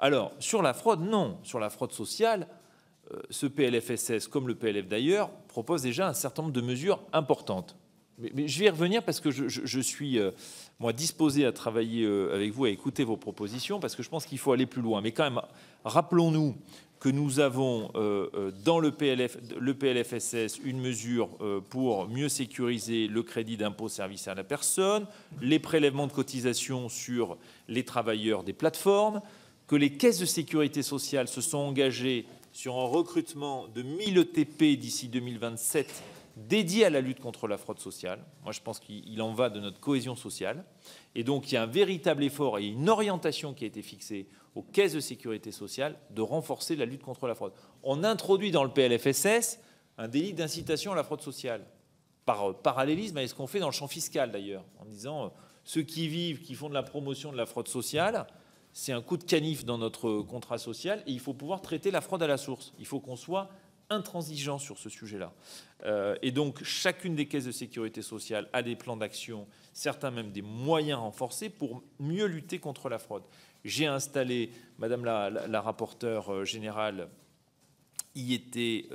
Alors, sur la fraude, non. Sur la fraude sociale, ce PLFSS, comme le PLF d'ailleurs, propose déjà un certain nombre de mesures importantes. Mais je vais y revenir parce que je suis, moi, disposé à travailler avec vous, à écouter vos propositions, parce que je pense qu'il faut aller plus loin. Mais quand même, rappelons-nous que nous avons dans le PLFSS une mesure pour mieux sécuriser le crédit d'impôt service à la personne, les prélèvements de cotisations sur les travailleurs des plateformes, que les caisses de sécurité sociale se sont engagées sur un recrutement de 1000 ETP d'ici 2027 dédié à la lutte contre la fraude sociale. Moi, je pense qu'il en va de notre cohésion sociale. Et donc, il y a un véritable effort et une orientation qui a été fixée aux caisses de sécurité sociale de renforcer la lutte contre la fraude. On introduit dans le PLFSS un délit d'incitation à la fraude sociale, par parallélisme avec ce qu'on fait dans le champ fiscal d'ailleurs, en disant ceux qui vivent, qui font de la promotion de la fraude sociale, c'est un coup de canif dans notre contrat social et il faut pouvoir traiter la fraude à la source. Il faut qu'on soit intransigeant sur ce sujet-là. Et donc, chacune des caisses de sécurité sociale a des plans d'action, certains même des moyens renforcés pour mieux lutter contre la fraude. J'ai installé, Madame la rapporteure générale y était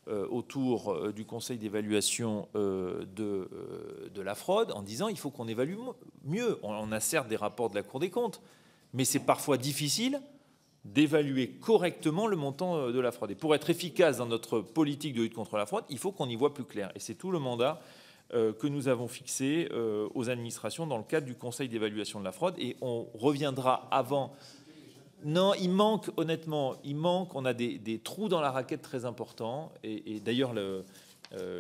autour du conseil d'évaluation de la fraude, en disant il faut qu'on évalue mieux. On a certes des rapports de la Cour des comptes, mais c'est parfois difficile d'évaluer correctement le montant de la fraude. Et pour être efficace dans notre politique de lutte contre la fraude, il faut qu'on y voit plus clair. Et c'est tout le mandat que nous avons fixé aux administrations dans le cadre du Conseil d'évaluation de la fraude. Et on reviendra avant. Non, il manque, honnêtement, on a des trous dans la raquette très importants. Et d'ailleurs,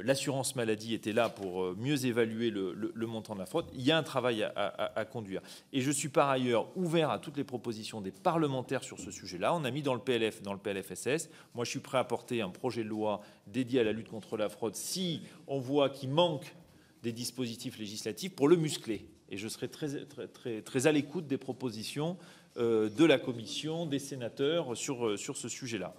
l'assurance maladie était là pour mieux évaluer le montant de la fraude. Il y a un travail à conduire. Et je suis par ailleurs ouvert à toutes les propositions des parlementaires sur ce sujet-là. On a mis dans le PLF, dans le PLFSS. Moi, je suis prêt à porter un projet de loi dédié à la lutte contre la fraude si on voit qu'il manque des dispositifs législatifs pour le muscler. Et je serai très à l'écoute des propositions de la Commission, des sénateurs sur ce sujet-là.